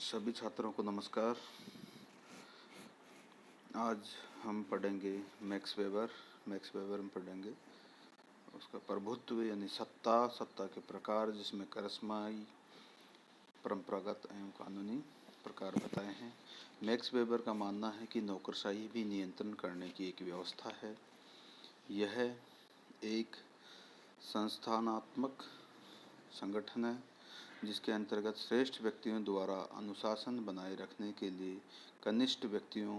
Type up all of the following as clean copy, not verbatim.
सभी छात्रों को नमस्कार। आज हम पढ़ेंगे मैक्स वेबर में पढ़ेंगे उसका प्रभुत्व यानी सत्ता के प्रकार, जिसमें करिश्माई, परंपरागत एवं कानूनी प्रकार बताए हैं। मैक्स वेबर का मानना है कि नौकरशाही भी नियंत्रण करने की एक व्यवस्था है। यह एक संस्थानात्मक संगठन है जिसके अंतर्गत श्रेष्ठ व्यक्तियों द्वारा अनुशासन बनाए रखने के लिए कनिष्ठ व्यक्तियों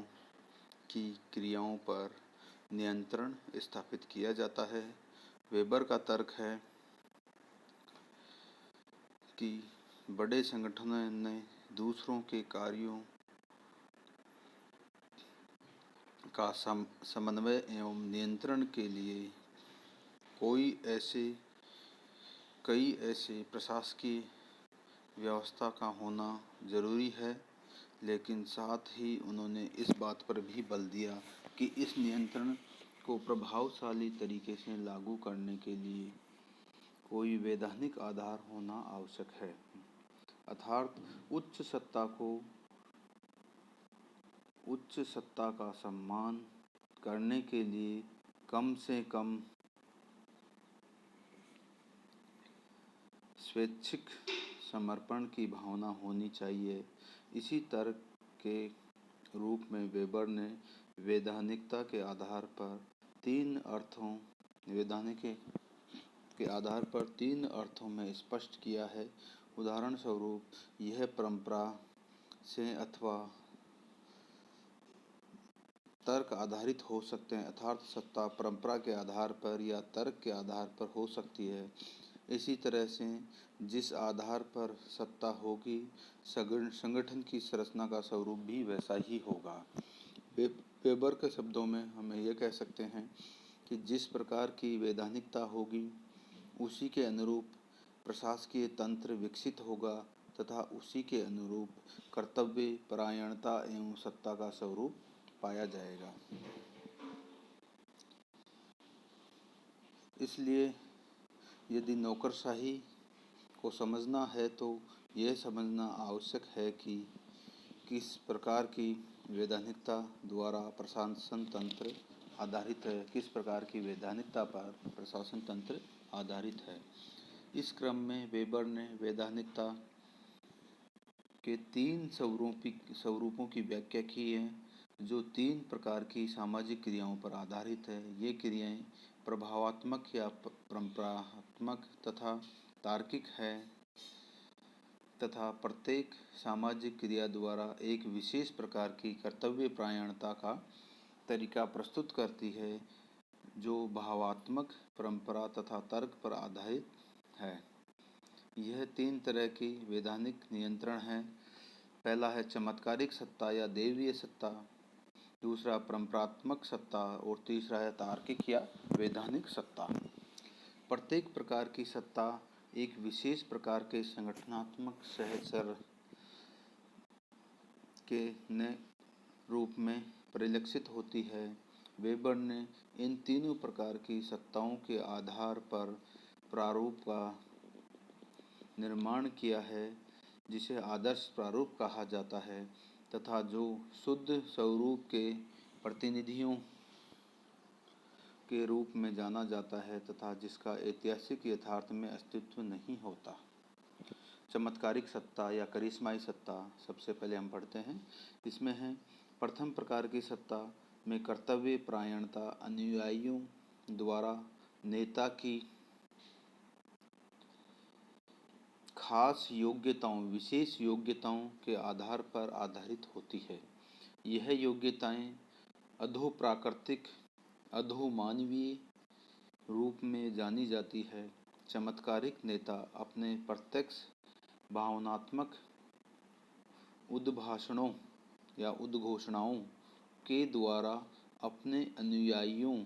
की क्रियाओं पर नियंत्रण स्थापित किया जाता है। वेबर का तर्क है कि बड़े संगठनों ने दूसरों के कार्यों का समन्वय एवं नियंत्रण के लिए कई ऐसे प्रशासकीय व्यवस्था का होना जरूरी है, लेकिन साथ ही उन्होंने इस बात पर भी बल दिया कि इस नियंत्रण को प्रभावशाली तरीके से लागू करने के लिए कोई वैधानिक आधार होना आवश्यक है, अर्थात उच्च सत्ता का सम्मान करने के लिए कम से कम स्वैच्छिक समर्पण की भावना होनी चाहिए। इसी तर्क के रूप में वेबर ने वैधानिकता के आधार पर तीन अर्थों में स्पष्ट किया है। उदाहरण स्वरूप, यह परंपरा से अथवा तर्क आधारित हो सकते हैं, अर्थात सत्ता परंपरा के आधार पर या तर्क के आधार पर हो सकती है। इसी तरह से जिस आधार पर सत्ता होगी, संगठन की संरचना का स्वरूप भी वैसा ही होगा। वेबर के शब्दों में हम यह कह सकते हैं कि जिस प्रकार की वैधानिकता होगी, उसी के अनुरूप प्रशासकीय तंत्र विकसित होगा तथा उसी के अनुरूप कर्तव्य परायणता एवं सत्ता का स्वरूप पाया जाएगा। इसलिए यदि नौकरशाही को समझना है तो यह समझना आवश्यक है कि किस प्रकार की वैधानिकता द्वारा प्रशासन तंत्र आधारित है, किस प्रकार की वैधानिकता पर प्रशासन तंत्र आधारित है। इस क्रम में वेबर ने वैधानिकता के 3 स्वरूपों की व्याख्या की है, जो 3 प्रकार की सामाजिक क्रियाओं पर आधारित है। ये क्रियाएं प्रभावात्मक या परंपरात्मक तथा तार्किक है तथा प्रत्येक सामाजिक क्रिया द्वारा एक विशेष प्रकार की कर्तव्य परायणता का तरीका प्रस्तुत करती है, जो भावात्मक, परंपरा तथा तर्क पर आधारित है। यह 3 तरह की वैधानिक नियंत्रण है। पहला है चमत्कारिक सत्ता या दैवीय सत्ता, दूसरा परंपरात्मक सत्ता और तीसरा है तार्किक या वैधानिक सत्ता। प्रत्येक प्रकार की सत्ता एक विशेष प्रकार के संगठनात्मक सहचर के रूप में परिलक्षित होती है। वेबर ने इन तीनों प्रकार की सत्ताओं के आधार पर प्रारूप का निर्माण किया है, जिसे आदर्श प्रारूप कहा जाता है तथा जो शुद्ध स्वरूप के प्रतिनिधियों के रूप में जाना जाता है तथा जिसका ऐतिहासिक यथार्थ में अस्तित्व नहीं होता। चमत्कारिक सत्ता या करिश्माई सत्ता सबसे पहले हम पढ़ते हैं। इसमें है प्रथम प्रकार की सत्ता में कर्तव्य परायणता अनुयायियों द्वारा नेता की खास योग्यताओं, विशेष योग्यताओं के आधार पर आधारित होती है। यह योग्यताएं अधोप्राकृतिक, अधोमानवीय रूप में जानी जाती है। चमत्कारिक नेता अपने प्रत्यक्ष भावनात्मक उद्भाषणों या उद्घोषणाओं के द्वारा अपने अनुयायियों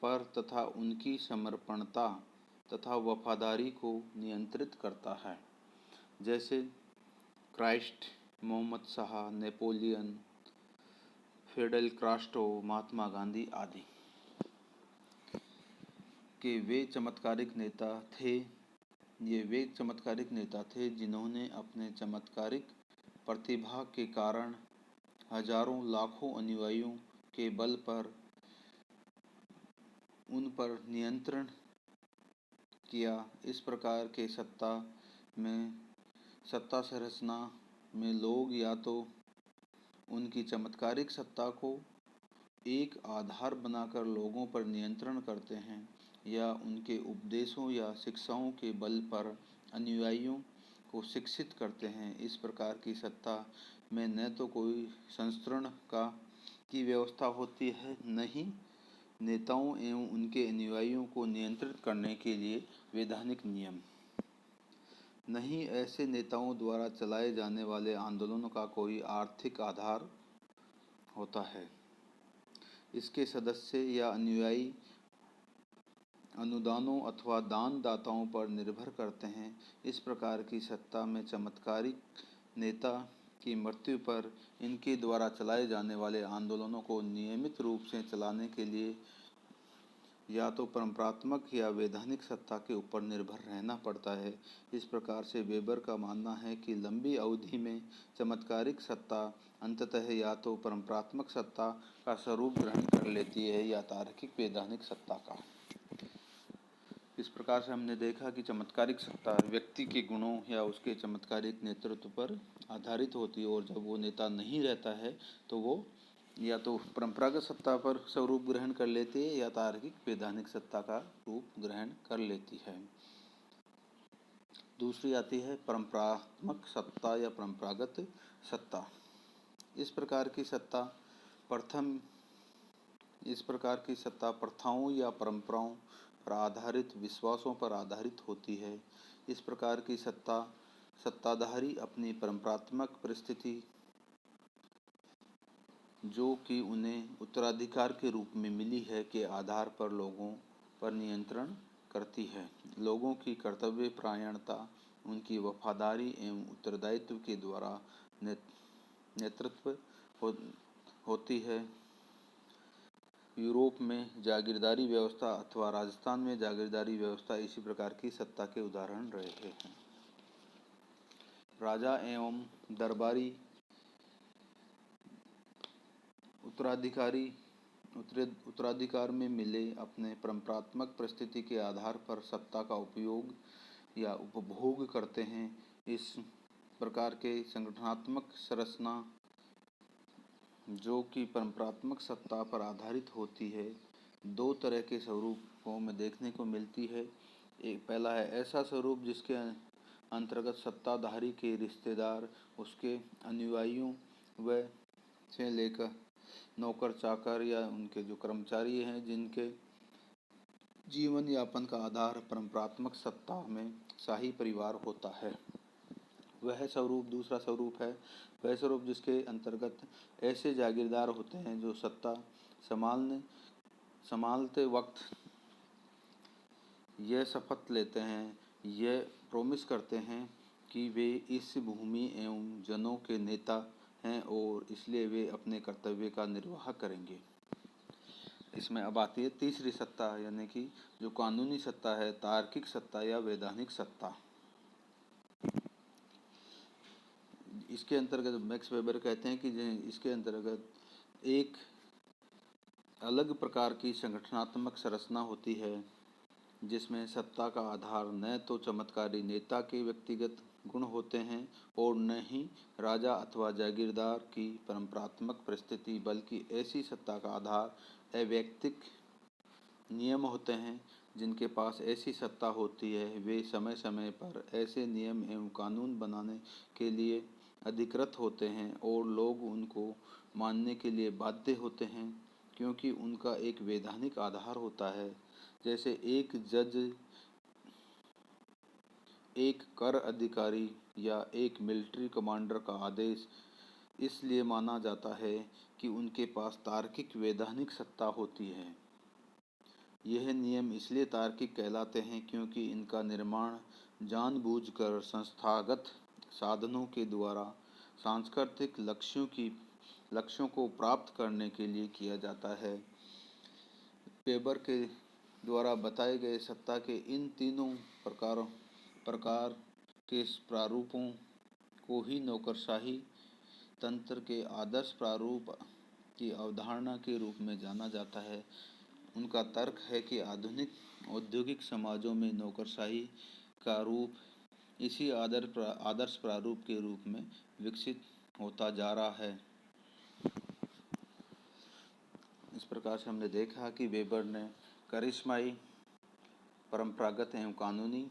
पर तथा उनकी समर्पणता तथा वफादारी को नियंत्रित करता है, जैसे Christ, Mohammad Shah, Napoleon, Fidel Castro, Mahatma Gandhi आदि के वे चमत्कारिक नेता थे जिन्होंने अपने चमत्कारिक प्रतिभा के कारण हजारों लाखों अनुयायियों के बल पर उन पर नियंत्रण किया। इस प्रकार के सत्ता संरचना में लोग या तो उनकी चमत्कारिक सत्ता को एक आधार बनाकर लोगों पर नियंत्रण करते हैं या उनके उपदेशों या शिक्षाओं के बल पर अनुयायियों को शिक्षित करते हैं। इस प्रकार की सत्ता में न तो कोई संस्तरण की व्यवस्था होती है, न ही नेताओं एवं उनके अनुयायियों को नियंत्रित करने के लिए वैधानिक नियम, न ही ऐसे नेताओं द्वारा चलाए जाने वाले आंदोलनों का कोई आर्थिक आधार होता है। इसके सदस्य या अनुयायी अनुदानों अथवा दान दाताओं पर निर्भर करते हैं। इस प्रकार की सत्ता में चमत्कारिक नेता की मृत्यु पर इनके द्वारा चलाए जाने वाले आंदोलनों को नियमित रूप से चलाने के लिए या तो परंपरात्मक या वैधानिक सत्ता के ऊपर निर्भर रहना पड़ता है। इस प्रकार से वेबर का मानना है कि लंबी अवधि में चमत्कारिक सत्ता अंततः या तो परंपरात्मक सत्ता का स्वरूप ग्रहण कर लेती है या तार्किक वैधानिक सत्ता का। इस प्रकार से हमने देखा कि चमत्कारिक सत्ता व्यक्ति के गुणों या उसके चमत्कारिक नेतृत्व पर आधारित होती है, और जब वो नेता नहीं रहता है तो वो या तो परंपरागत सत्ता पर स्वरूप ग्रहण कर लेती है या तार्किक वैधानिक सत्ता का रूप ग्रहण कर लेती है। दूसरी आती है परंपरात्मक सत्ता या परंपरागत सत्ता। इस प्रकार की प्रथाओं या परंपराओं पर आधारित विश्वासों पर आधारित होती है। इस प्रकार की सत्ताधारी अपनी परंपरात्मक परिस्थिति, जो कि उन्हें उत्तराधिकार के रूप में मिली है, के आधार पर लोगों पर नियंत्रण करती है। लोगों की कर्तव्यपरायणता उनकी वफादारी एवं उत्तरदायित्व के द्वारा नेतृत्व होती है। यूरोप में जागीरदारी व्यवस्था अथवा राजस्थान में जागीरदारी व्यवस्था इसी प्रकार की सत्ता के उदाहरण रहे हैं। राजा एवं दरबारी उत्तराधिकार में मिले अपने परंपरात्मक परिस्थिति के आधार पर सत्ता का उपयोग या उपभोग करते हैं। इस प्रकार के संगठनात्मक संरचना, जो कि परंपरात्मक सत्ता पर आधारित होती है, दो तरह के स्वरूपों में देखने को मिलती है। एक पहला है ऐसा स्वरूप जिसके अंतर्गत सत्ताधारी के रिश्तेदार, उसके अनुयायियों व से लेकर नौकर चाकर या उनके जो कर्मचारी हैं, जिनके जीवन यापन का आधार परंपरात्मक सत्ता में शाही परिवार होता है, वह स्वरूप। दूसरा स्वरूप है वह स्वरूप जिसके अंतर्गत ऐसे जागीरदार होते हैं जो सत्ता संभालते वक्त यह शपथ लेते हैं, यह प्रॉमिस करते हैं कि वे इस भूमि एवं जनों के नेता हैं और इसलिए वे अपने कर्तव्य का निर्वाह करेंगे। इसमें अब आती है तीसरी सत्ता, यानी कि जो कानूनी सत्ता है, तार्किक सत्ता या वैधानिक सत्ता। इसके अंतर्गत मैक्स वेबर कहते हैं कि इसके अंतर्गत एक अलग प्रकार की संगठनात्मक संरचना होती है, जिसमें सत्ता का आधार न तो चमत्कारी नेता के व्यक्तिगत गुण होते हैं और न ही राजा अथवा जागीरदार की परंपरात्मक परिस्थिति, बल्कि ऐसी सत्ता का आधार अवैयक्तिक नियम होते हैं। जिनके पास ऐसी सत्ता होती है वे समय समय पर ऐसे नियम एवं कानून बनाने के लिए अधिकृत होते हैं और लोग उनको मानने के लिए बाध्य होते हैं, क्योंकि उनका एक वैधानिक आधार होता है। जैसे एक जज, एक कर अधिकारी या एक मिलिट्री कमांडर का आदेश इसलिए माना जाता है कि उनके पास तार्किक वैधानिक सत्ता होती है। यह नियम इसलिए तार्किक कहलाते हैं क्योंकि इनका निर्माण जानबूझकर संस्थागत साधनों के द्वारा सांस्कृतिक लक्ष्यों को प्राप्त करने के लिए किया जाता है। वेबर के द्वारा बताए गए सत्ता के इन तीनों प्रकार के प्रारूपों को ही नौकरशाही तंत्र के आदर्श प्रारूप की अवधारणा के रूप में जाना जाता है। उनका तर्क है कि आधुनिक औद्योगिक समाजों में नौकरशाही का रूप इसी आदर्श प्रारूप के रूप में विकसित होता जा रहा है। इस प्रकार से हमने देखा कि वेबर ने करिश्माई, परंपरागत एवं कानूनी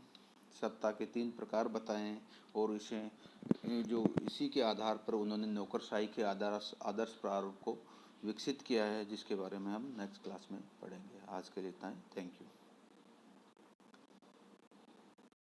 सत्ता के 3 प्रकार बताए हैं और इसी के आधार पर उन्होंने नौकरशाही के आदर्श प्रारूप को विकसित किया है, जिसके बारे में हम नेक्स्ट क्लास में पढ़ेंगे। आज के लिए इतना ही। Thank you.